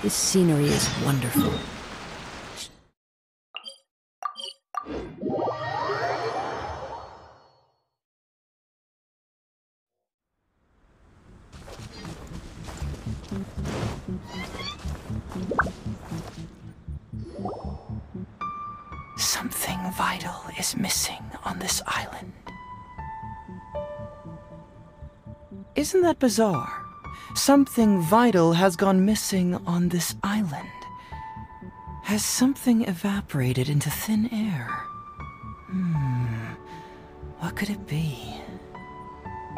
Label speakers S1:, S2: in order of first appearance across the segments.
S1: This scenery is wonderful.
S2: Something vital is missing on this island. Isn't that bizarre? Something vital has gone missing on this island. Has something evaporated into thin air? What could it be?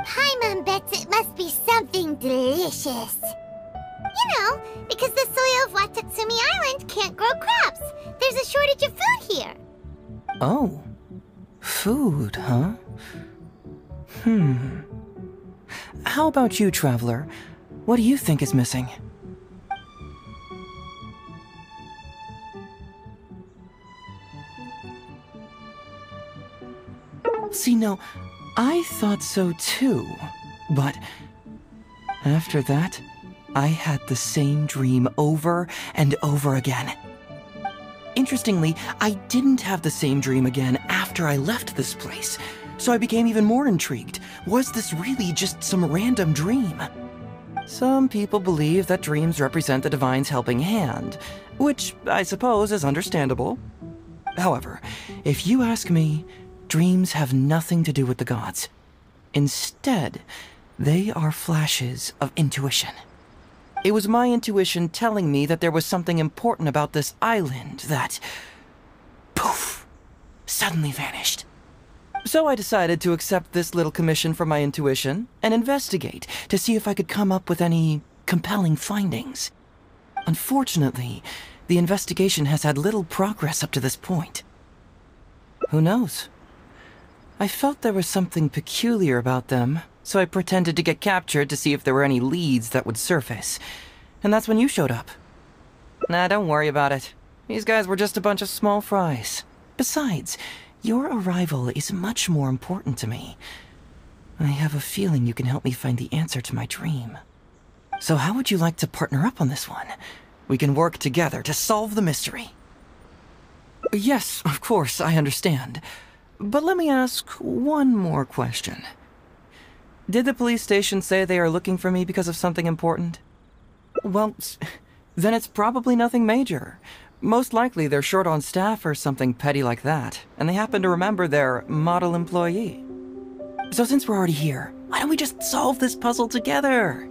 S3: Paimon bets it must be something delicious. You know, because the soil of Watatsumi Island can't grow crops. There's a shortage of food here.
S2: Oh. Food, huh? How about you, Traveler? What do you think is missing? See, no, I thought so too, but after that, I had the same dream over and over again. Interestingly, I didn't have the same dream again after I left this place, so I became even more intrigued. Was this really just some random dream? Some people believe that dreams represent the divine's helping hand, which I suppose is understandable. However, if you ask me, dreams have nothing to do with the gods. Instead, they are flashes of intuition. It was my intuition telling me that there was something important about this island that, poof, suddenly vanished. So I decided to accept this little commission from my intuition and investigate to see if I could come up with any compelling findings. Unfortunately, the investigation has had little progress up to this point. Who knows? I felt there was something peculiar about them, so I pretended to get captured to see if there were any leads that would surface. And that's when you showed up. Nah, don't worry about it. These guys were just a bunch of small fries. Besides, your arrival is much more important to me. I have a feeling you can help me find the answer to my dream. So how would you like to partner up on this one? We can work together to solve the mystery. Yes, of course, I understand. But let me ask one more question. Did the police station say they are looking for me because of something important? Well, then it's probably nothing major. Most likely they're short on staff or something petty like that, and they happen to remember their model employee. So since we're already here, why don't we just solve this puzzle together?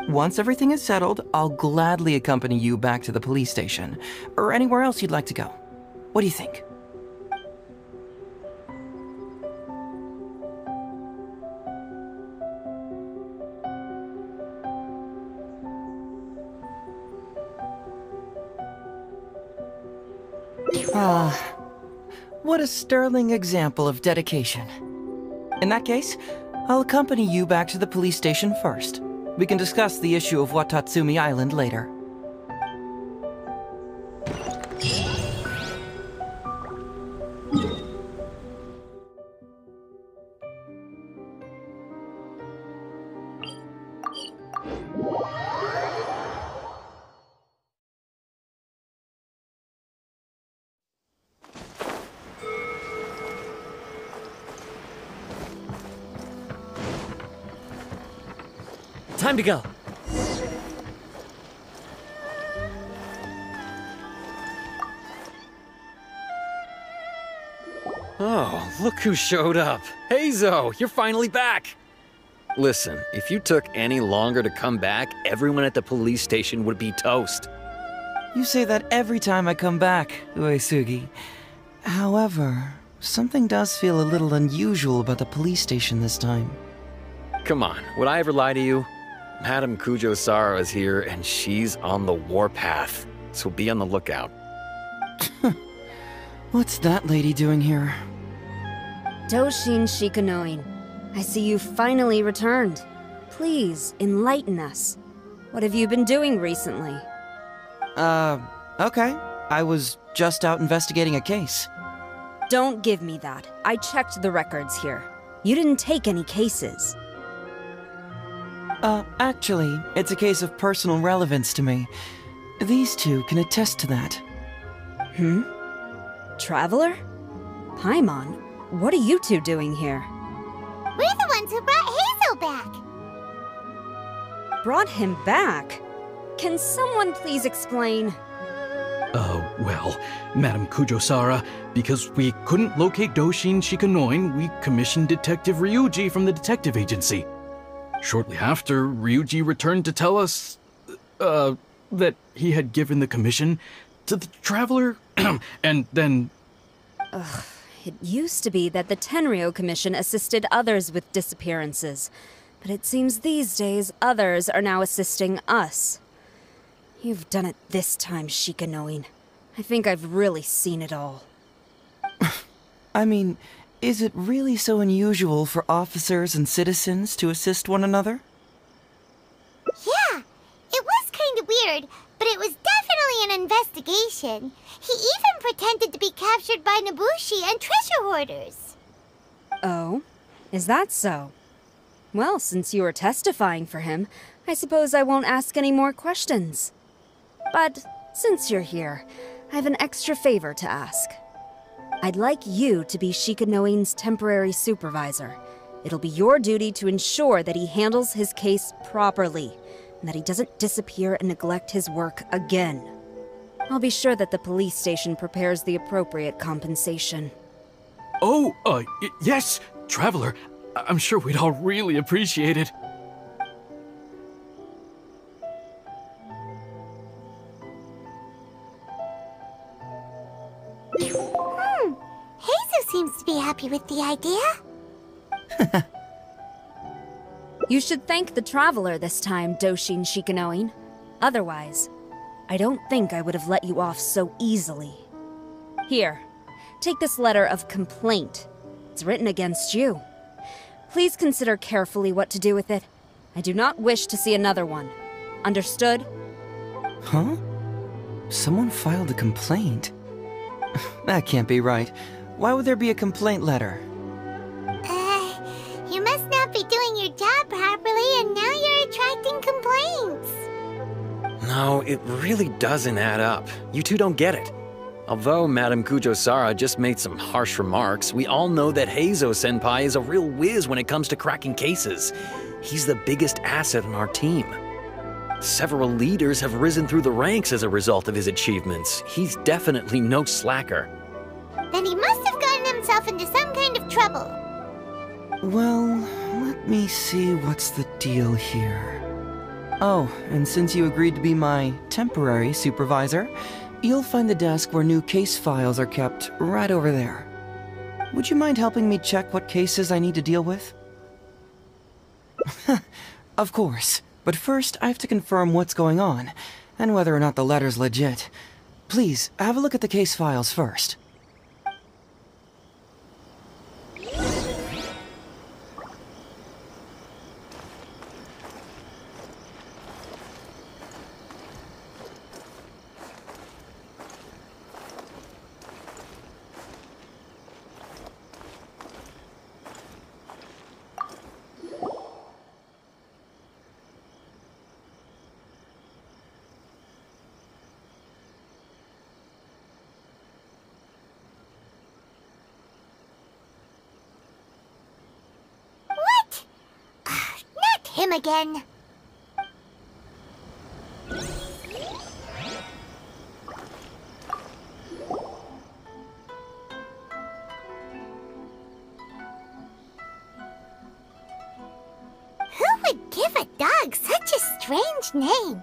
S2: Once everything is settled, I'll gladly accompany you back to the police station, or anywhere else you'd like to go. What do you think? What a sterling example of dedication. In that case, I'll accompany you back to the police station first. We can discuss the issue of Watatsumi Island later.
S4: Time to go.
S5: Oh, look who showed up. Heizou, you're finally back. Listen, if you took any longer to come back, everyone at the police station would be toast.
S2: You say that every time I come back, Uesugi. However, something does feel a little unusual about the police station this time.
S5: Come on, would I ever lie to you? Madame Kujo-Sara is here, and she's on the warpath, so be on the lookout.
S2: What's that lady doing here?
S6: Doshin Shikanoin, I see you finally returned. Please, enlighten us. What have you been doing recently?
S2: Okay. I was just out investigating a case.
S6: Don't give me that. I checked the records here. You didn't take any cases.
S2: Actually, it's a case of personal relevance to me. These two can attest to that.
S6: Traveler? Paimon, what are you two doing here?
S3: We're the ones who brought Heizou back.
S6: Brought him back? Can someone please explain?
S7: Well, Madam Kujo-Sara, because we couldn't locate Doshin Shikanoin, we commissioned Detective Ryuji from the detective agency. Shortly after, Ryuji returned to tell us, that he had given the commission to the Traveler, and then...
S6: It used to be that the Tenryo Commission assisted others with disappearances, but it seems these days others are now assisting us. You've done it this time, Shikanoin. I think I've really seen it all.
S2: I mean, is it really so unusual for officers and citizens to assist one another?
S3: Yeah, it was kind of weird, but it was definitely an investigation. He even pretended to be captured by Nobushi and treasure hoarders.
S6: Oh? Is that so? Well, since you are testifying for him, I suppose I won't ask any more questions. But since you're here, I have an extra favor to ask. I'd like you to be Shikanoin's temporary supervisor. It'll be your duty to ensure that he handles his case properly, and that he doesn't disappear and neglect his work again. I'll be sure that the police station prepares the appropriate compensation.
S7: Yes, Traveler. I'm sure we'd all really appreciate it.
S3: Heizou seems to be happy with the idea.
S6: You should thank the Traveler this time, Doshin Shikanoin. Otherwise, I don't think I would have let you off so easily. Here, take this letter of complaint. It's written against you. Please consider carefully what to do with it. I do not wish to see another one. Understood?
S2: Huh? Someone filed a complaint? That can't be right. Why would there be a complaint letter?
S3: You must not be doing your job properly, and now you're attracting complaints.
S5: No, it really doesn't add up. You two don't get it. Although Madam Kujo-Sara just made some harsh remarks, we all know that Heizou-senpai is a real whiz when it comes to cracking cases. He's the biggest asset on our team. Several leaders have risen through the ranks as a result of his achievements. He's definitely no slacker.
S3: Then he must have gotten himself into some kind of trouble.
S2: Well, let me see what's the deal here. Oh, and since you agreed to be my temporary supervisor, you'll find the desk where new case files are kept right over there. Would you mind helping me check what cases I need to deal with? Of course, but first I have to confirm what's going on, and whether or not the letter's legit. Please, have a look at the case files first.
S3: Him again. Who would give a dog such a strange name?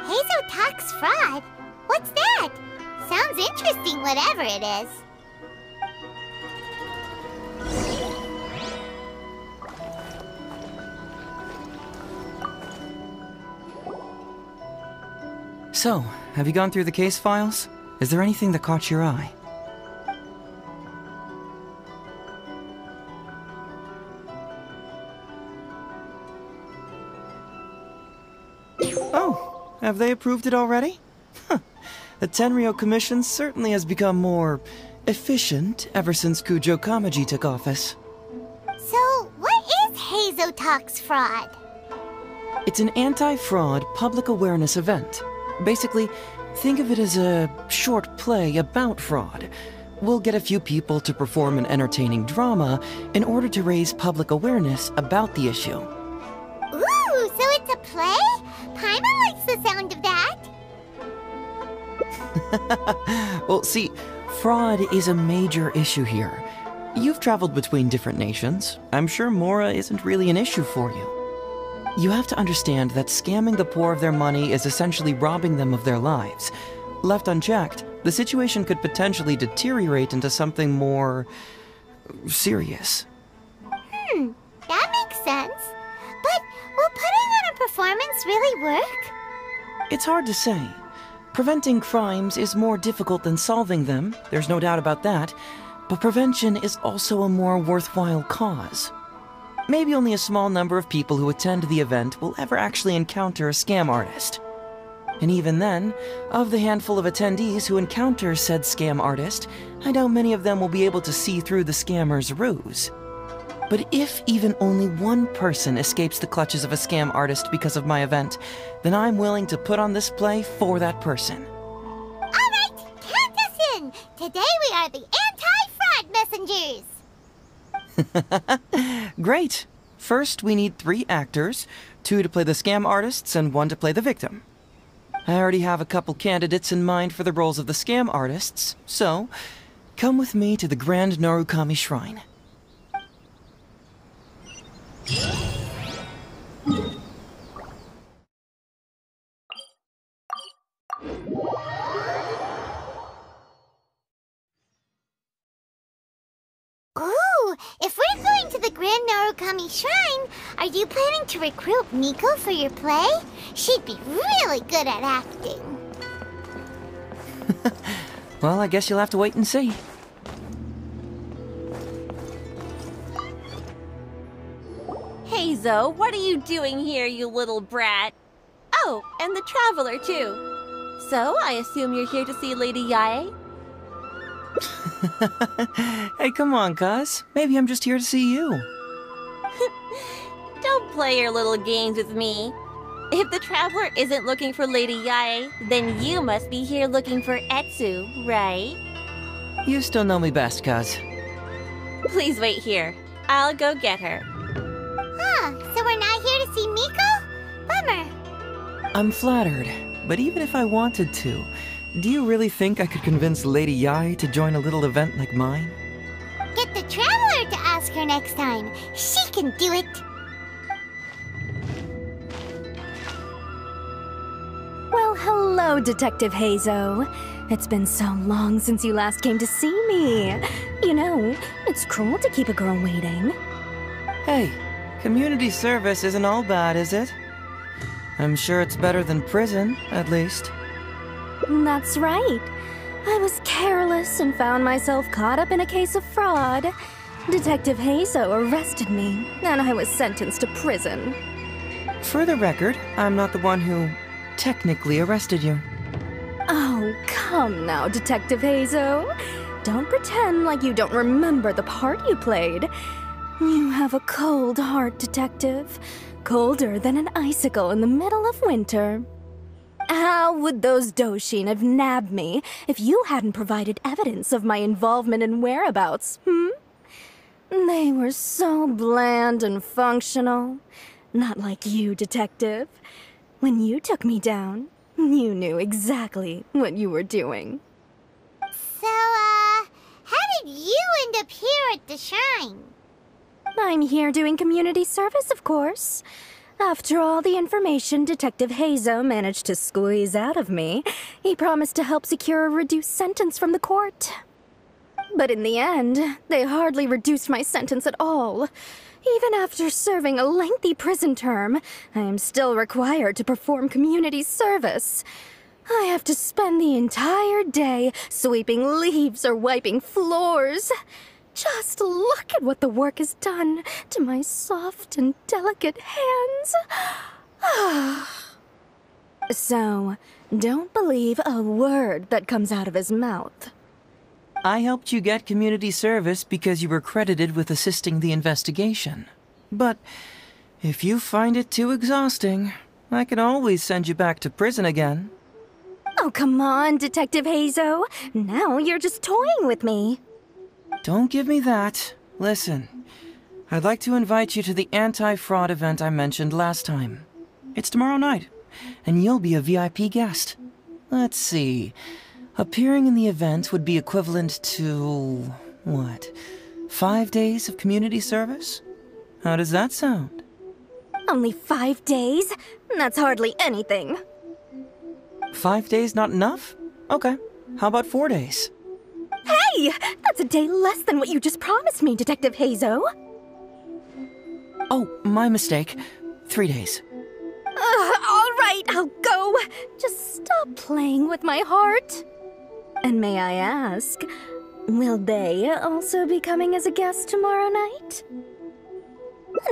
S3: Heizou talks fraud? What's that? Sounds interesting, whatever it is.
S2: So, have you gone through the case files? Is there anything that caught your eye? Oh, have they approved it already? Huh. The Tenryo Commission certainly has become more efficient ever since Kujo Kamaji took office.
S3: So, what is Heizou Talks fraud?
S2: It's an anti-fraud public awareness event. Basically, think of it as a short play about fraud. We'll get a few people to perform an entertaining drama in order to raise public awareness about the issue.
S3: Ooh, so it's a play? Paimon likes the sound of that.
S2: Well, see, fraud is a major issue here. You've traveled between different nations. I'm sure Mora isn't really an issue for you. You have to understand that scamming the poor of their money is essentially robbing them of their lives. Left unchecked, the situation could potentially deteriorate into something more serious.
S3: That makes sense. But will putting on a performance really work?
S2: It's hard to say. Preventing crimes is more difficult than solving them, there's no doubt about that, but prevention is also a more worthwhile cause. Maybe only a small number of people who attend the event will ever actually encounter a scam artist. And even then, of the handful of attendees who encounter said scam artist, I doubt many of them will be able to see through the scammer's ruse. But if even only one person escapes the clutches of a scam artist because of my event, then I'm willing to put on this play for that person.
S3: Alright, count us in! Today we are the anti-fraud messengers!
S2: Great! First, we need 3 actors, 2 to play the scam artists and 1 to play the victim. I already have a couple candidates in mind for the roles of the scam artists, so come with me to the Grand Narukami Shrine.
S3: Ooh, if we're going to the Grand Narukami Shrine, are you planning to recruit Miko for your play? She'd be really good at acting.
S2: Well, I guess you'll have to wait and see.
S8: Heizou, what are you doing here, you little brat? Oh, and the Traveler, too. So, I assume you're here to see Lady Yae?
S2: Hey, come on, cuz. Maybe I'm just here to see you.
S8: Don't play your little games with me. If the Traveler isn't looking for Lady Yae, then you must be here looking for Etsu, right?
S2: You still know me best, cuz.
S8: Please wait here. I'll go get her.
S3: Huh, so we're not here to see Miko? Bummer.
S2: I'm flattered, but even if I wanted to, do you really think I could convince Lady Yae to join a little event like mine?
S3: Get the Traveler to ask her next time. She can do it.
S6: Well, hello, Detective Heizou. It's been so long since you last came to see me. You know, it's cruel to keep a girl waiting.
S2: Hey, community service isn't all bad, is it? I'm sure it's better than prison, at least.
S6: That's right. I was careless and found myself caught up in a case of fraud. Detective Heizou arrested me, and I was sentenced to prison.
S2: For the record, I'm not the one who technically arrested you.
S6: Oh, come now, Detective Heizou. Don't pretend like you don't remember the part you played. You have a cold heart, Detective. Colder than an icicle in the middle of winter. How would those Doshin have nabbed me if you hadn't provided evidence of my involvement and whereabouts, They were so bland and functional. Not like you, Detective. When you took me down, you knew exactly what you were doing.
S3: So, how did you end up here at the shrine?
S6: I'm here doing community service, of course. After all the information Detective Heizou managed to squeeze out of me, he promised to help secure a reduced sentence from the court. But in the end, they hardly reduced my sentence at all. Even after serving a lengthy prison term, I am still required to perform community service. I have to spend the entire day sweeping leaves or wiping floors. Just look at what the work has done to my soft and delicate hands. So, don't believe a word that comes out of his mouth.
S2: I helped you get community service because you were credited with assisting the investigation. But if you find it too exhausting, I can always send you back to prison again.
S6: Oh, come on, Detective Heizou. Now you're just toying with me.
S2: Don't give me that. Listen, I'd like to invite you to the anti-fraud event I mentioned last time. It's tomorrow night, and you'll be a VIP guest. Let's see. Appearing in the event would be equivalent to, what, 5 days of community service? How does that sound?
S6: Only 5 days? That's hardly anything.
S2: 5 days not enough? Okay, how about 4 days?
S6: Hey! That's a day less than what you just promised me, Detective Heizou.
S2: Oh, my mistake. 3 days.
S6: All right, I'll go. Just stop playing with my heart. And may I ask, will they also be coming as a guest tomorrow night?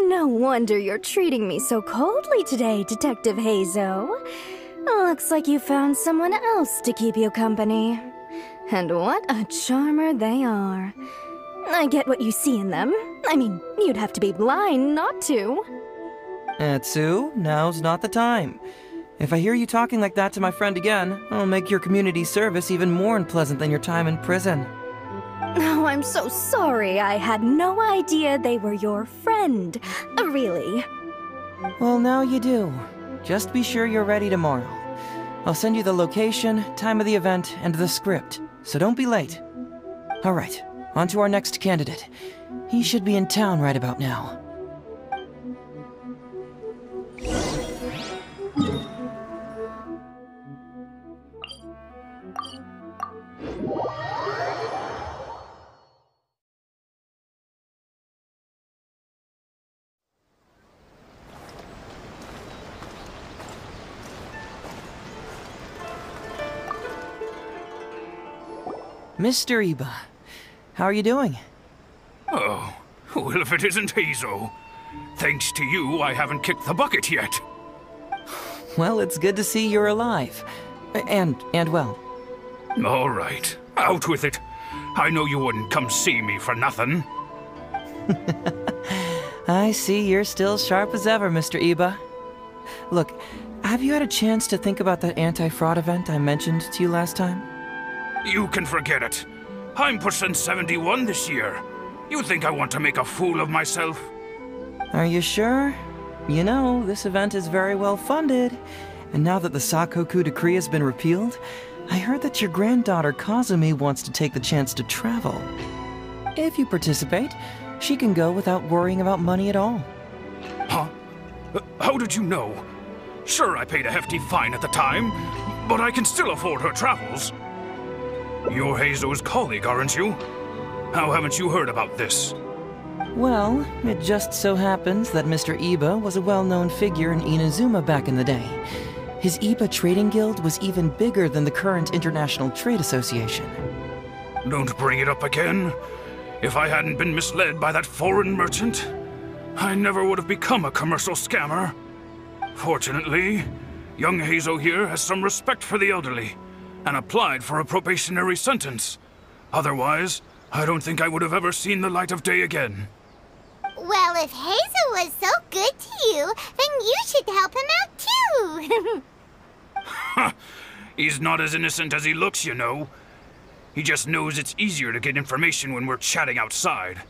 S6: No wonder you're treating me so coldly today, Detective Heizou. Looks like you found someone else to keep you company. And what a charmer they are. I get what you see in them. I mean, you'd have to be blind not to.
S2: Heizou, now's not the time. If I hear you talking like that to my friend again, I'll make your community service even more unpleasant than your time in prison.
S6: Oh, I'm so sorry. I had no idea they were your friend. Really.
S2: Well, now you do. Just be sure you're ready tomorrow. I'll send you the location, time of the event, and the script, so don't be late. All right, on to our next candidate. He should be in town right about now. Mr. Iba, how are you doing?
S9: Oh, well, if it isn't Heizou. Thanks to you, I haven't kicked the bucket yet.
S2: Well, it's good to see you're alive. And well.
S9: All right, out with it. I know you wouldn't come see me for nothing.
S2: I see you're still sharp as ever, Mr. Iba. Look, have you had a chance to think about that anti-fraud event I mentioned to you last time?
S9: You can forget it. I'm pushing 71 this year. You think I want to make a fool of myself?
S2: Are you sure? You know, this event is very well funded. And now that the Sakoku decree has been repealed, I heard that your granddaughter Kazumi wants to take the chance to travel. If you participate, she can go without worrying about money at all.
S9: Huh? How did you know? Sure, I paid a hefty fine at the time, but I can still afford her travels. You're Heizou's colleague, aren't you? How haven't you heard about this?
S2: Well, it just so happens that Mr. Iba was a well-known figure in Inazuma back in the day. His Iba Trading Guild was even bigger than the current International Trade Association.
S9: Don't bring it up again. If I hadn't been misled by that foreign merchant, I never would have become a commercial scammer. Fortunately, young Heizou here has some respect for the elderly, and applied for a probationary sentence. Otherwise, I don't think I would have ever seen the light of day again.
S3: Well, if Heizou was so good to you, then you should help him out too.
S9: He's not as innocent as he looks, you know. He just knows it's easier to get information when we're chatting outside.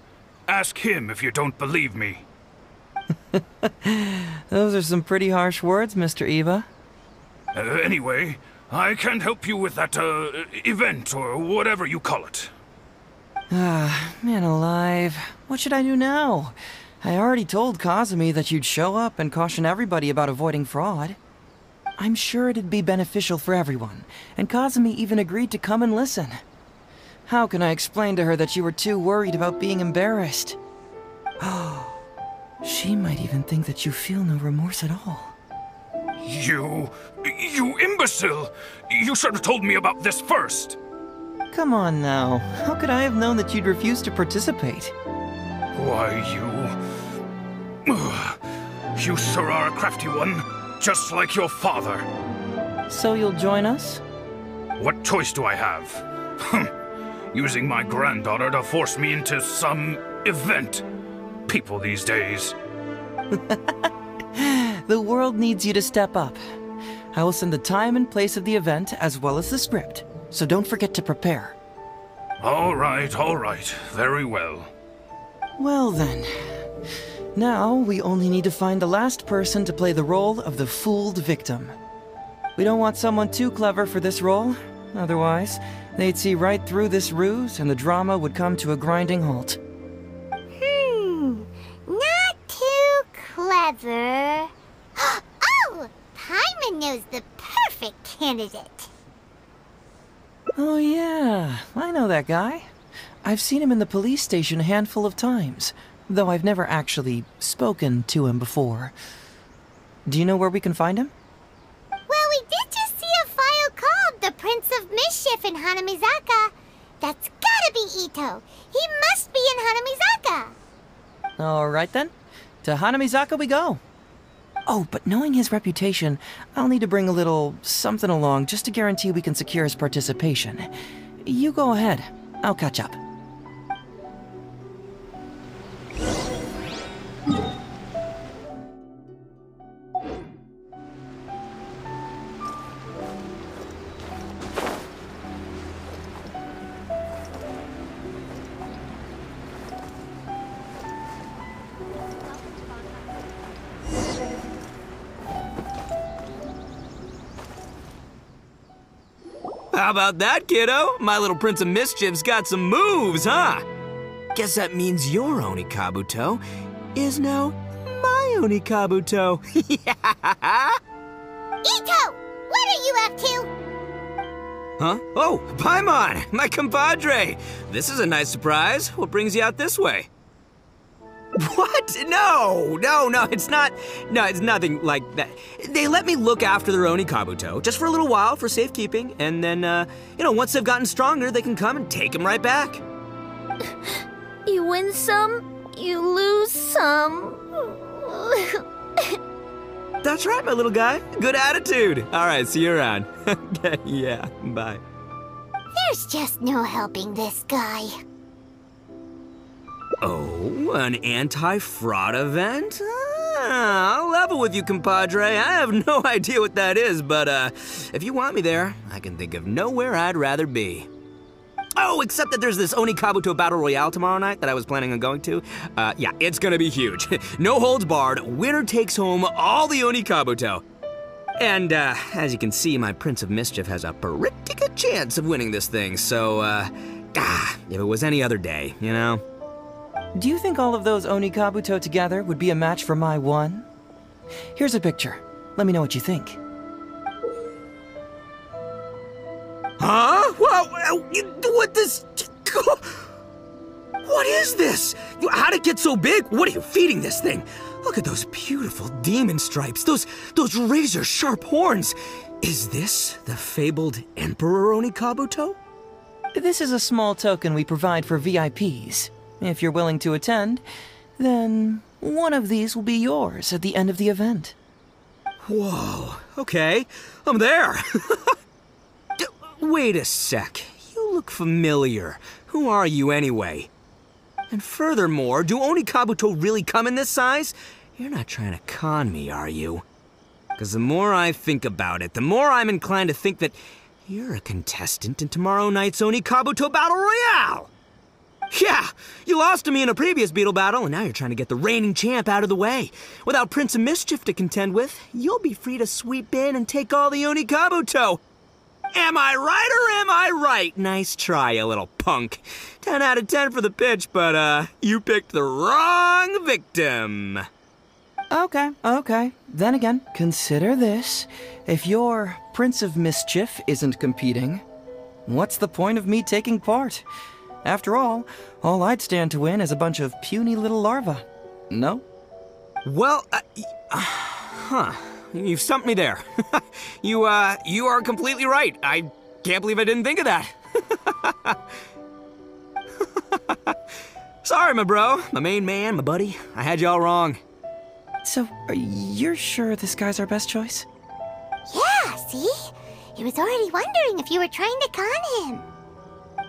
S9: Ask him if you don't believe me.
S2: Those are some pretty harsh words, Mr. Iba.
S9: Anyway, I can't help you with that, event, or whatever you call it.
S2: Ah, man alive. What should I do now? I already told Kazumi that you'd show up and caution everybody about avoiding fraud. I'm sure it'd be beneficial for everyone, and Kazumi even agreed to come and listen. How can I explain to her that you were too worried about being embarrassed? Oh, she might even think that you feel no remorse at all.
S9: You imbecile! You should have told me about this first!
S2: Come on now, how could I have known that you'd refuse to participate?
S9: Why, you sure are a crafty one, just like your father.
S2: So you'll join us?
S9: What choice do I have? Using my granddaughter to force me into some event. People these days.
S2: The world needs you to step up. I will send the time and place of the event as well as the script, so don't forget to prepare.
S9: All right, very well.
S2: Well then, now we only need to find the last person to play the role of the fooled victim. We don't want someone too clever for this role, otherwise they'd see right through this ruse and the drama would come to a grinding halt.
S3: Not too clever. Oh! Paimon knows the perfect candidate.
S2: Oh yeah, I know that guy. I've seen him in the police station a handful of times, though I've never actually spoken to him before. Do you know where we can find him?
S3: Well, we did just see a file called The Prince of Mischief in Hanamizaka. That's gotta be Ito. He must be in Hanamizaka.
S2: Alright then, to Hanamizaka we go. Oh, but knowing his reputation, I'll need to bring a little something along just to guarantee we can secure his participation. You go ahead. I'll catch up.
S10: How about that, kiddo? My little Prince of Mischief's got some moves, huh? Guess that means your Onikabuto is now my Onikabuto.
S3: Ito! What are you up to?
S10: Huh? Oh, Paimon, my compadre. This is a nice surprise. What brings you out this way? What? No, it's not. No, it's nothing like that. They let me look after their Onikabuto just for a little while for safekeeping, and then, once they've gotten stronger, they can come and take him right back.
S8: You win some, you lose some.
S10: That's right, my little guy. Good attitude. All right, see you around. Okay, yeah, bye.
S3: There's just no helping this guy.
S10: Oh, an anti-fraud event? I'll level with you, compadre. I have no idea what that is, but if you want me there, I can think of nowhere I'd rather be. Oh, except that there's this Onikabuto Battle Royale tomorrow night that I was planning on going to. Yeah, it's gonna be huge. No holds barred, winner takes home all the Onikabuto. And as you can see, my Prince of Mischief has a pretty good chance of winning this thing, so if it was any other day, you know?
S2: Do you think all of those Onikabuto together would be a match for my one? Here's a picture. Let me know what you think.
S10: Huh? What this? What is this? How'd it get so big? What are you feeding this thing? Look at those beautiful demon stripes, those razor-sharp horns. Is this the fabled Emperor Onikabuto?
S2: This is a small token we provide for VIPs. If you're willing to attend, then one of these will be yours at the end of the event.
S10: Whoa, okay, I'm there. Wait a sec, you look familiar. Who are you anyway? And furthermore, do Onikabuto really come in this size? You're not trying to con me, are you? Because the more I think about it, the more I'm inclined to think that you're a contestant in tomorrow night's Onikabuto Battle Royale! Yeah, you lost to me in a previous beetle battle, and now you're trying to get the reigning champ out of the way. Without Prince of Mischief to contend with, you'll be free to sweep in and take all the Onikabuto. Am I right or am I right? Nice try, you little punk. 10 out of 10 for the pitch, but you picked the wrong victim.
S2: Okay. Then again, consider this. If your Prince of Mischief isn't competing, what's the point of me taking part? After all I'd stand to win is a bunch of puny little larvae. No?
S10: Well, you've stumped me there. You are completely right. I can't believe I didn't think of that. Sorry, my bro, my main man, my buddy. I had you all wrong.
S2: So, you're sure this guy's our best choice?
S3: Yeah, see? He was already wondering if you were trying to con him.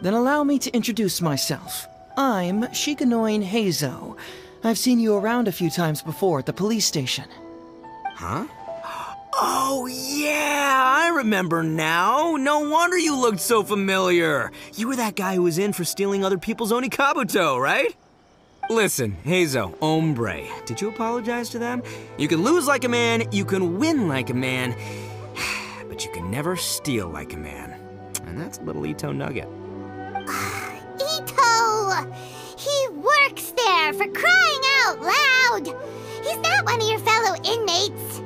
S2: Then allow me to introduce myself. I'm Shikanoin Heizou. I've seen you around a few times before at the police station.
S10: Huh? Oh, yeah, I remember now. No wonder you looked so familiar. You were that guy who was in for stealing other people's Onikabuto, right? Listen, Heizou, hombre, did you apologize to them? You can lose like a man, you can win like a man, but you can never steal like a man. And that's a little Ito nugget.
S3: Ito! He works there, for crying out loud! He's not one of your fellow inmates.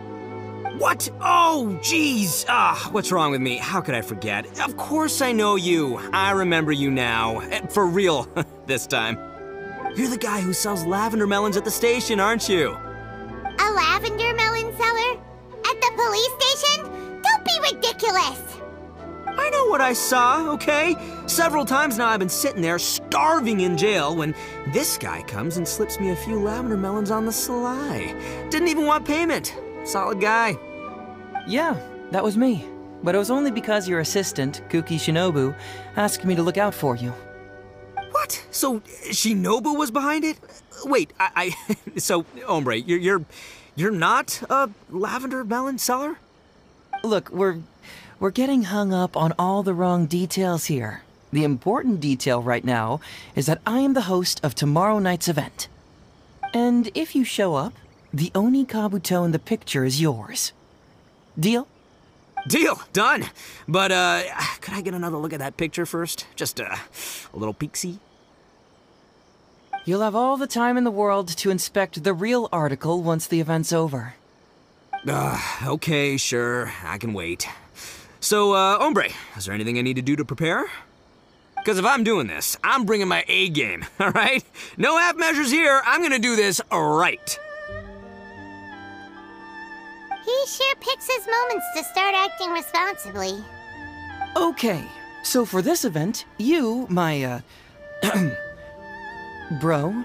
S10: What? Oh, jeez. What's wrong with me? How could I forget? Of course I know you. I remember you now. For real, this time. You're the guy who sells lavender melons at the station, aren't you?
S3: A lavender melon seller? At the police station? Don't be ridiculous!
S10: I know what I saw, okay? Several times now I've been sitting there starving in jail when this guy comes and slips me a few lavender melons on the sly. Didn't even want payment. Solid guy.
S2: Yeah, that was me. But it was only because your assistant, Kuki Shinobu, asked me to look out for you.
S10: What? So Shinobu was behind it? Wait, so hombre, you're not a lavender melon seller?
S2: Look, we're getting hung up on all the wrong details here. The important detail right now is that I am the host of tomorrow night's event. And if you show up, the Onikabuto in the picture is yours. Deal?
S10: Deal, done. But, could I get another look at that picture first? Just, a little peek-see?
S2: You'll have all the time in the world to inspect the real article once the event's over.
S10: Okay, sure, I can wait. So, hombre, is there anything I need to do to prepare? Because if I'm doing this, I'm bringing my A game, all right? No half measures here, I'm gonna do this right.
S3: He sure picks his moments to start acting responsibly.
S2: Okay, so for this event, you, my, bro,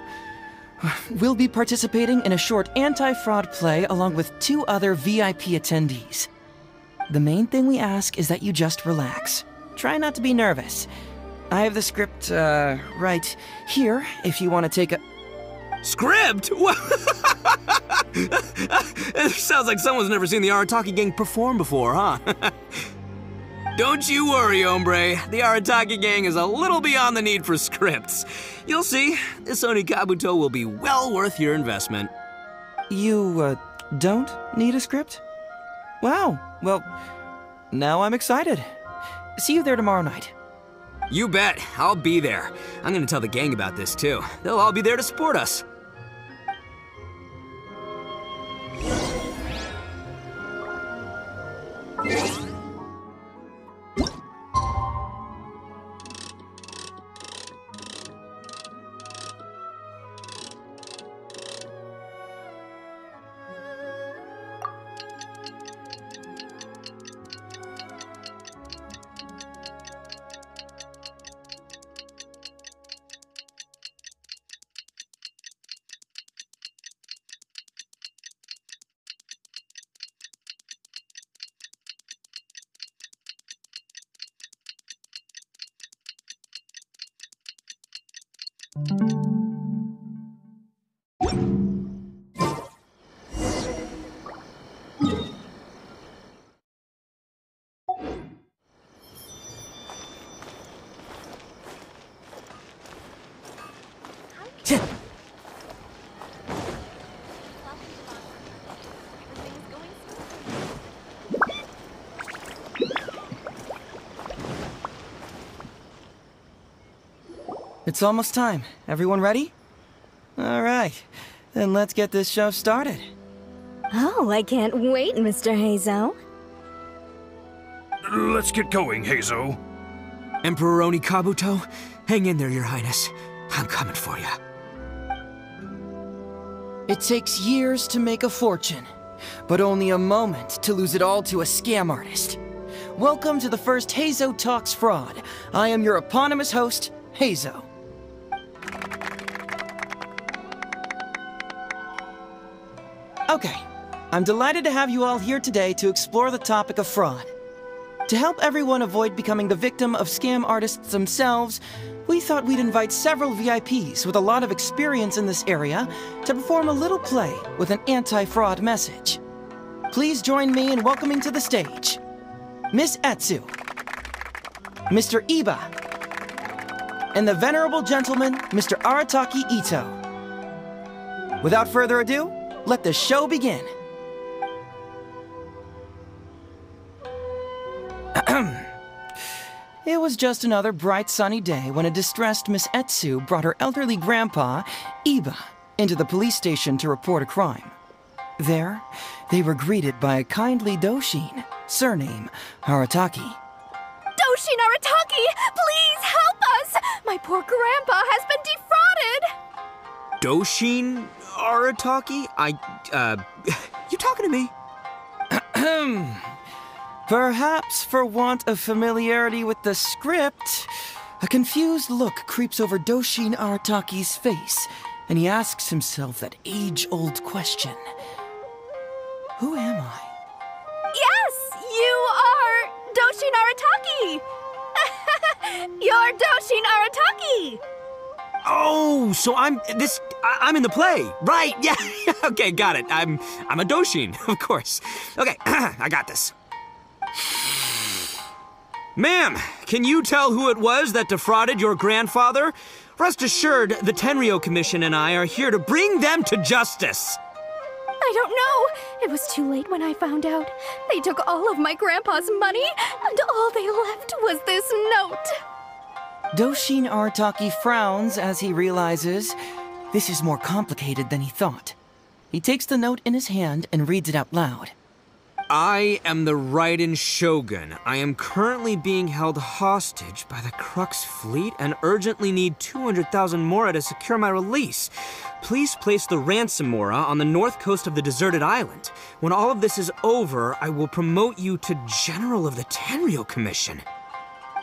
S2: will be participating in a short anti-fraud play along with 2 other VIP attendees. The main thing we ask is that you just relax. Try not to be nervous. I have the script, right here, if you want to take a...
S10: Script? It sounds like someone's never seen the Arataki gang perform before, huh? Don't you worry, hombre. The Arataki gang is a little beyond the need for scripts. You'll see, this Onikabuto will be well worth your investment.
S2: You, don't need a script? Wow, well, now I'm excited. See you there tomorrow night.
S10: You bet, I'll be there. I'm gonna tell the gang about this too. They'll all be there to support us.
S2: It's almost time. Everyone ready? All right, then let's get this show started.
S11: Oh, I can't wait, Mr. Heizou.
S9: Let's get going, Heizou.
S10: Emperor Onikabuto, hang in there, Your Highness. I'm coming for you.
S2: It takes years to make a fortune, but only a moment to lose it all to a scam artist. Welcome to the first Heizou Talks Fraud. I am your eponymous host, Heizou. Okay, I'm delighted to have you all here today to explore the topic of fraud. To help everyone avoid becoming the victim of scam artists themselves, we thought we'd invite several VIPs with a lot of experience in this area to perform a little play with an anti-fraud message. Please join me in welcoming to the stage Miss Heizou, Mr. Iba, and the venerable gentleman, Mr. Arataki Ito. Without further ado, let the show begin. It was just another bright sunny day when a distressed Miss Heizou brought her elderly grandpa, Iba, into the police station to report a crime. There, they were greeted by a kindly Doshin, surname Arataki.
S11: Doshin Arataki, please help us! My poor grandpa has been defrauded!
S10: Doshin Arataki? You talking to me?
S2: Perhaps for want of familiarity with the script, a confused look creeps over Doshin Arataki's face, and he asks himself that age-old question. Who am I?
S11: Yes, you are Doshin Arataki! You're Doshin Arataki!
S10: Oh, so I'm in the play. Right, yeah. Okay, got it. I'm a Doshin, of course. Okay, I got this. Ma'am, can you tell who it was that defrauded your grandfather? Rest assured, the Tenryo Commission and I are here to bring them to justice.
S11: I don't know. It was too late when I found out. They took all of my grandpa's money, and all they left was this note.
S2: Doshin Arataki frowns as he realizes this is more complicated than he thought. He takes the note in his hand and reads it out loud.
S10: I am the Raiden Shogun. I am currently being held hostage by the Crux fleet and urgently need 200,000 mora to secure my release. Please place the ransom mora on the north coast of the deserted island. When all of this is over, I will promote you to General of the Tenryo Commission.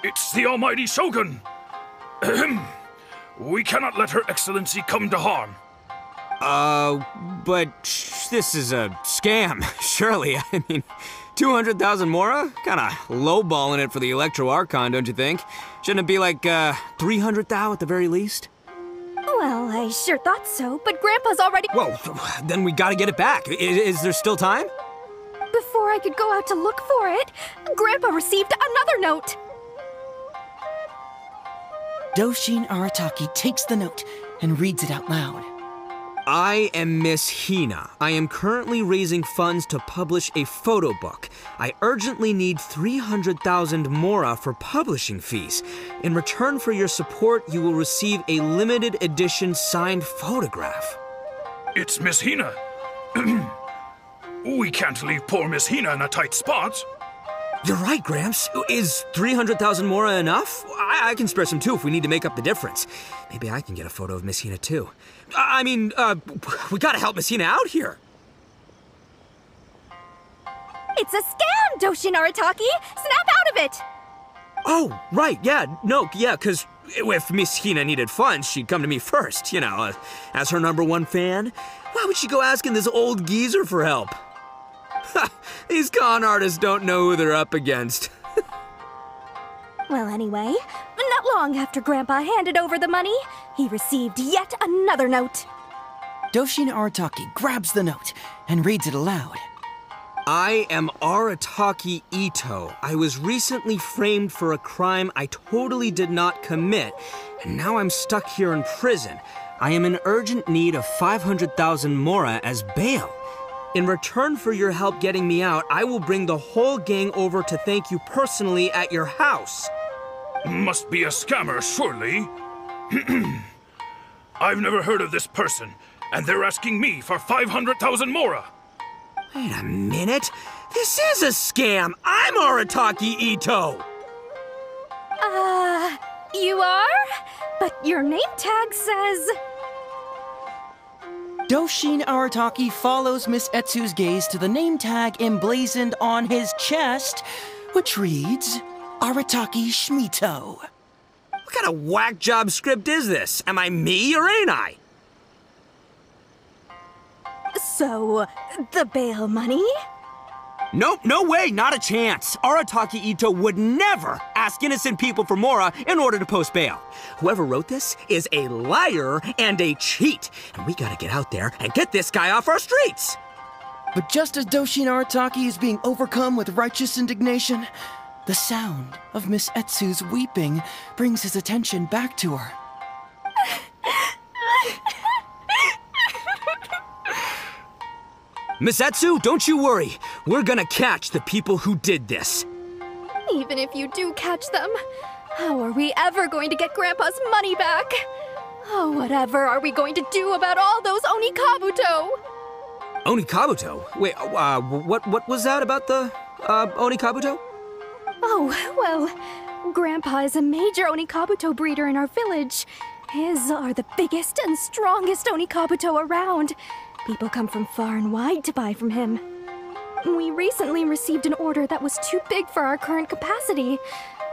S9: It's the almighty Shogun! We cannot let Her Excellency come to harm.
S10: But this is a scam, surely. I mean, 200,000 mora? Kinda lowballing it for the Electro Archon, don't you think? Shouldn't it be like, 300 thou at the very least?
S11: Well, I sure thought so, but Grandpa's already—
S10: Well, then we gotta get it back. Is there still time?
S11: Before I could go out to look for it, Grandpa received another note.
S2: Doshin Arataki takes the note and reads it out loud.
S10: I am Miss Hina. I am currently raising funds to publish a photo book. I urgently need 300,000 mora for publishing fees. In return for your support, you will receive a limited edition signed photograph.
S9: It's Miss Hina. We can't leave poor Miss Hina in a tight spot.
S10: You're right, Gramps. Is 300,000 mora enough? I can spare some too if we need to make up the difference. Maybe I can get a photo of Miss Hina too. We gotta help Miss Hina out here.
S11: It's a scam, Doshin Arataki! Snap out of it!
S10: Oh, right, because if Miss Hina needed funds, she'd come to me first, as her #1 fan. Why would she go asking this old geezer for help? These con artists don't know who they're up against.
S11: Well, anyway, not long after Grandpa handed over the money, he received yet another note.
S2: Doshin Arataki grabs the note and reads it aloud.
S10: I am Arataki Ito. I was recently framed for a crime I totally did not commit, and now I'm stuck here in prison. I am in urgent need of 500,000 mora as bail. In return for your help getting me out, I will bring the whole gang over to thank you personally at your house.
S9: Must be a scammer, surely. I've never heard of this person, and they're asking me for 500,000 mora.
S10: Wait a minute. This is a scam. I'm Arataki Ito.
S11: You are? But your name tag says...
S2: Doshin Arataki follows Miss Heizou's gaze to the name tag emblazoned on his chest, which reads, Arataki Shmito.
S10: What kind of whack job script is this? Am I me or ain't I?
S11: So, the bail money?
S10: Nope, no way, not a chance. Arataki Ito would never ask innocent people for Mora in order to post bail. Whoever wrote this is a liar and a cheat, and we gotta get out there and get this guy off our streets.
S2: But just as Doshin Arataki is being overcome with righteous indignation, the sound of Miss Etsu's weeping brings his attention back to her.
S10: Miss Etsu, don't you worry. We're gonna catch the people who did this.
S11: Even if you do catch them, how are we ever going to get Grandpa's money back? Oh, whatever are we going to do about all those Onikabuto?
S10: Onikabuto? Wait, what was that about the, Onikabuto?
S11: Oh, well, Grandpa is a major Onikabuto breeder in our village. His are the biggest and strongest Onikabuto around. People come from far and wide to buy from him. We recently received an order that was too big for our current capacity.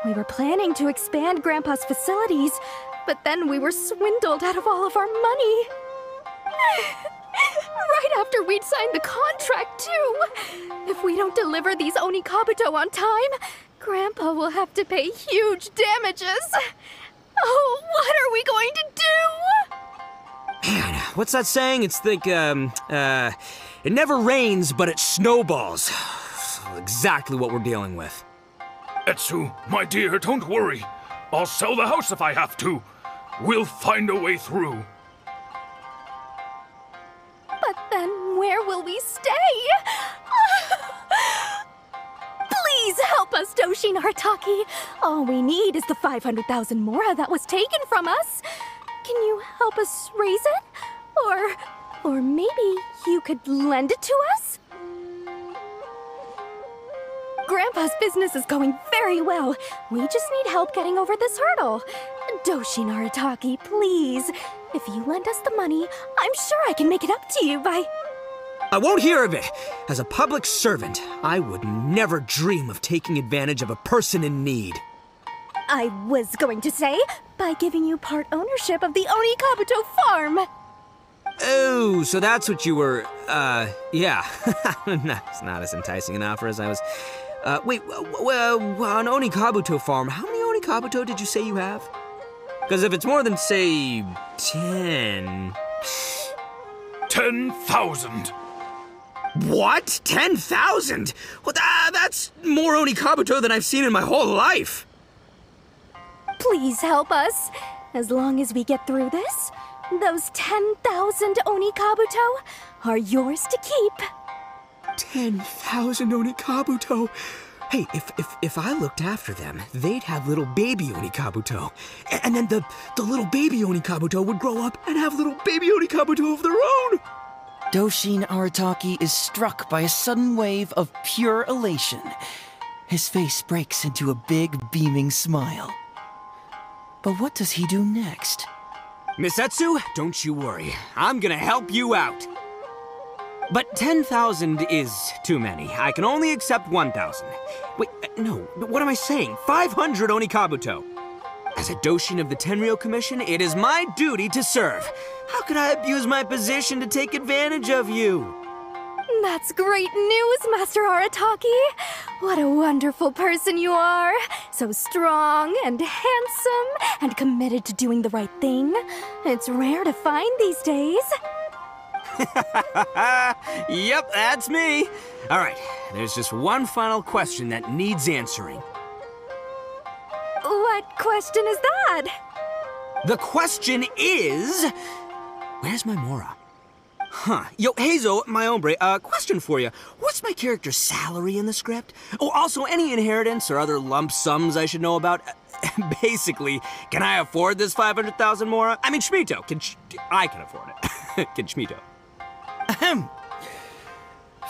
S11: We were planning to expand Grandpa's facilities, but then we were swindled out of all of our money. Right after we'd signed the contract, too. If we don't deliver these Onikabuto on time, Grandpa will have to pay huge damages. Oh, what are we going to do?
S10: Man, what's that saying? It's like, it never rains, but it snowballs. Exactly what we're dealing with.
S9: Etsu, my dear, don't worry. I'll sell the house if I have to. We'll find a way through.
S11: But then where will we stay? Please help us, Doshin Arataki. All we need is the 500,000 Mora that was taken from us. Can you help us raise it? Or maybe you could lend it to us? Grandpa's business is going very well. We just need help getting over this hurdle. Doshin Arataki, please. If you lend us the money, I'm sure I can make it up to you by...
S10: I won't hear of it. As a public servant, I would never dream of taking advantage of a person in need.
S11: I was going to say, by giving you part ownership of the Onikabuto farm.
S10: Oh, so that's what you were, yeah. It's not as enticing an offer as I was... wait, an Onikabuto farm, how many Onikabuto did you say you have? Because if it's more than, say, 10...
S9: 10,000.
S10: What? 10,000? Well, that's more Onikabuto than I've seen in my whole life.
S11: Please help us. As long as we get through this, those 10,000 Onikabuto are yours to keep.
S10: 10,000 Onikabuto? Hey, if I looked after them, they'd have little baby Onikabuto. And then the little baby Onikabuto would grow up and have little baby Onikabuto of their own.
S2: Doshin Arataki is struck by a sudden wave of pure elation. His face breaks into a big, beaming smile. But what does he do next?
S10: Miss Etsu, don't you worry. I'm gonna help you out. But 10,000 is too many. I can only accept 1,000. Wait, no, what am I saying? 500 Onikabuto. As a Doshin of the Tenryou Commission, it is my duty to serve. How could I abuse my position to take advantage of you?
S11: That's great news, Master Arataki. What a wonderful person you are. So strong and handsome and committed to doing the right thing. It's rare to find these days.
S10: Yep, that's me. All right, there's just one final question that needs answering.
S11: What question is that?
S10: The question is... Where's my Mora? Huh. Yo, Heizou, my hombre, question for you. What's my character's salary in the script? Oh, also, any inheritance or other lump sums I should know about? Basically, can I afford this 500,000 Mora? I mean, Shmito, I can afford it. Can Shmito?
S2: Ahem.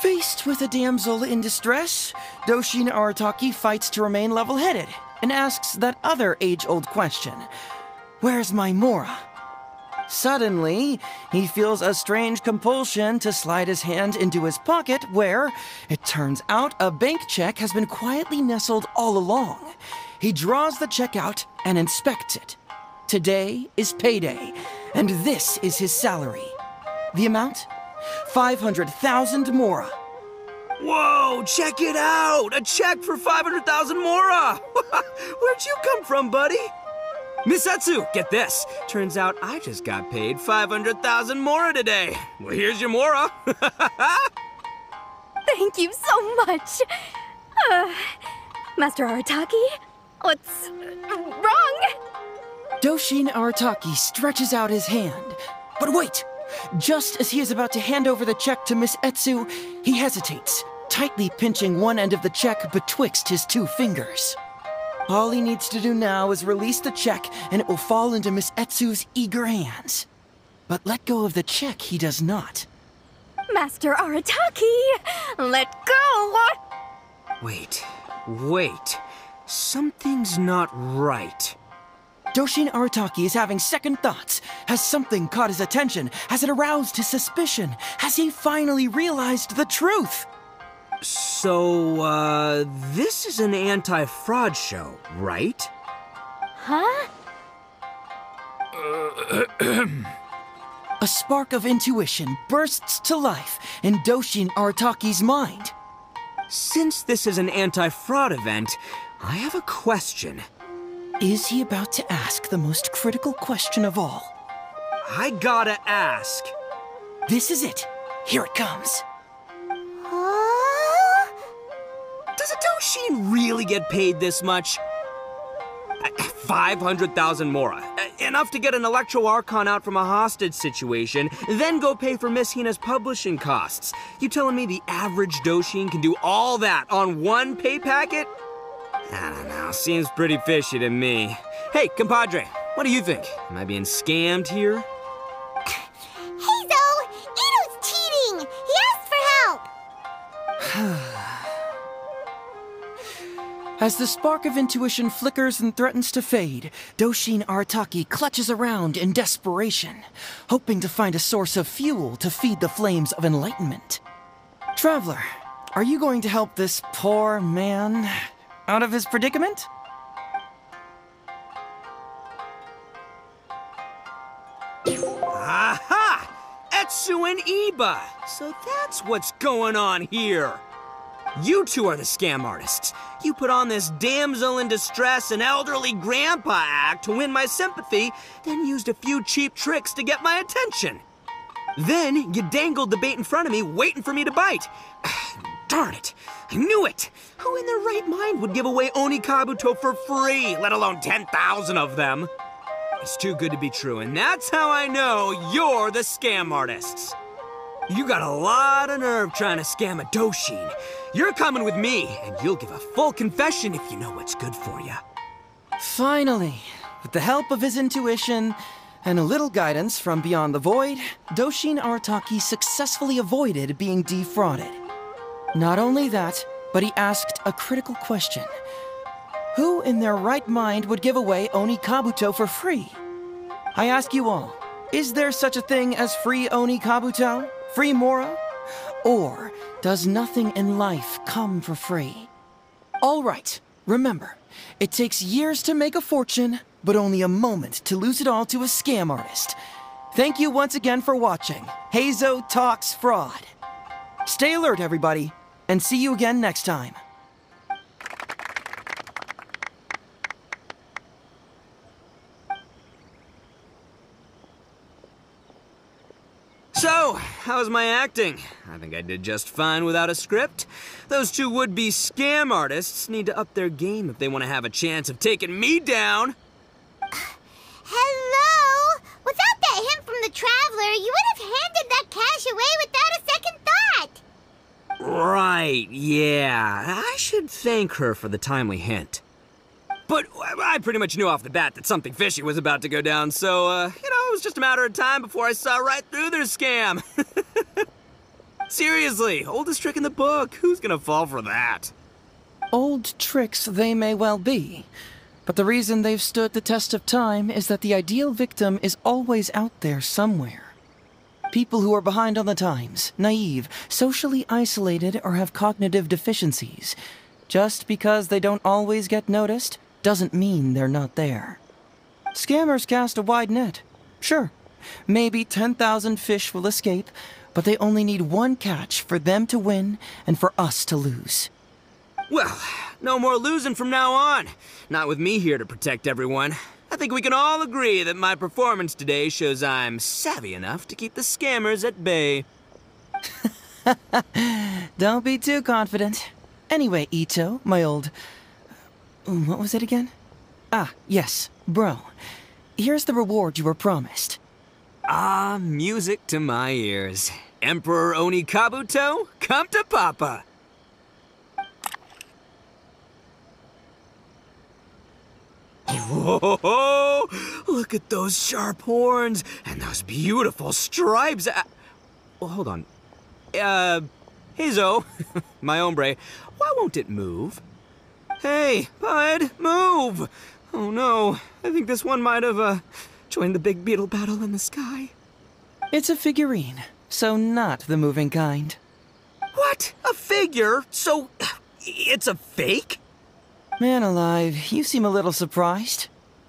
S2: Faced with a damsel in distress, Doshin Arataki fights to remain level-headed and asks that other age-old question. Where's my Mora? Suddenly, he feels a strange compulsion to slide his hand into his pocket where, it turns out, a bank check has been quietly nestled all along. He draws the check out and inspects it. Today is payday, and this is his salary. The amount? 500,000 Mora.
S10: Whoa, check it out! A check for 500,000 mora! Where'd you come from, buddy? Miss Heizou, get this. Turns out I just got paid 500,000 mora today. Well, here's your mora.
S11: Thank you so much. Master Arataki, what's wrong?
S2: Doshin Arataki stretches out his hand. But wait! Just as he is about to hand over the check to Miss Heizou, he hesitates, tightly pinching one end of the check betwixt his two fingers. All he needs to do now is release the check, and it will fall into Miss Heizou's eager hands. But let go of the check he does not.
S11: Master Arataki, let go!
S10: Wait. Something's not right.
S2: Doshin Arataki is having second thoughts. Has something caught his attention? Has it aroused his suspicion? Has he finally realized the truth?
S10: So, this is an anti-fraud show, right?
S11: Huh?
S2: A spark of intuition bursts to life in Doshin Arataki's mind.
S10: Since this is an anti-fraud event, I have a question.
S2: Is he about to ask the most critical question of all?
S10: I gotta ask.
S2: This is it. Here it comes.
S10: Does a Doshin really get paid this much? 500,000 mora. Enough to get an Electro Archon out from a hostage situation, then go pay for Miss Hina's publishing costs. You telling me the average Doshin can do all that on one pay packet? I don't know, seems pretty fishy to me. Hey, compadre, what do you think? Am I being scammed here?
S3: Heizou! Ito's cheating! He asked for help!
S2: As the spark of intuition flickers and threatens to fade, Doshin Arataki clutches around in desperation, hoping to find a source of fuel to feed the flames of enlightenment. Traveler, are you going to help this poor man out of his predicament?
S10: Aha! Etsu and Iba! So that's what's going on here. You two are the scam artists. You put on this damsel in distress and elderly grandpa act to win my sympathy, then used a few cheap tricks to get my attention. Then you dangled the bait in front of me, waiting for me to bite. Darn it! I knew it! Who in their right mind would give away Oni Kabuto for free, let alone 10,000 of them? It's too good to be true, and that's how I know you're the scam artists. You got a lot of nerve trying to scam a Doshin. You're coming with me, and you'll give a full confession if you know what's good for you.
S2: Finally, with the help of his intuition and a little guidance from beyond the void, Doshin Arataki successfully avoided being defrauded. Not only that, but he asked a critical question. Who in their right mind would give away Oni Kabuto for free? I ask you all, is there such a thing as free Oni Kabuto? Free Mora? Or does nothing in life come for free? All right, remember, it takes years to make a fortune, but only a moment to lose it all to a scam artist. Thank you once again for watching Heizou Talks Fraud. Stay alert, everybody, and see you again next time.
S10: So, how's my acting? I think I did just fine without a script. Those two would-be scam artists need to up their game if they want to have a chance of taking me down.
S3: Hello? Without that hint from the Traveler, you would have handed that cash away without a second thought.
S10: Right, yeah. I should thank her for the timely hint. But I pretty much knew off the bat that something fishy was about to go down, so, it was just a matter of time before I saw right through their scam. Seriously, oldest trick in the book. Who's gonna fall for that?
S2: Old tricks they may well be, but the reason they've stood the test of time is that the ideal victim is always out there somewhere. People who are behind on the times, naive, socially isolated, or have cognitive deficiencies. Just because they don't always get noticed doesn't mean they're not there. Scammers cast a wide net. Sure, maybe 10,000 fish will escape, but they only need one catch for them to win and for us to lose.
S10: Well, no more losing from now on. Not with me here to protect everyone. I think we can all agree that my performance today shows I'm savvy enough to keep the scammers at bay.
S2: Don't be too confident. Anyway, Ito, my old... what was it again? Ah, yes, bro. Here's the reward you were promised.
S10: Ah, music to my ears. Emperor Oni Kabuto, come to Papa! Whoa! Look at those sharp horns and those beautiful stripes. Well, hold on. Heizou, my hombre, why won't it move? Hey, bud, move! Oh no, I think this one might have, joined the big beetle battle in the sky.
S2: It's a figurine, so not the moving kind.
S10: What? A figure? So, it's a fake?
S2: Man alive, you seem a little surprised.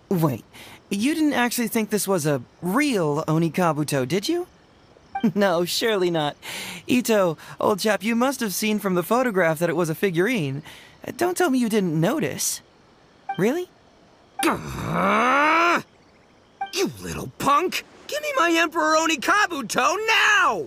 S2: Wait, you didn't actually think this was a real Oni Kabuto, did you? No, surely not. Ito, old chap, you must have seen from the photograph that it was a figurine. Don't tell me you didn't notice. Really?
S10: You little punk! Give me my Emperor Oni Kabuto now!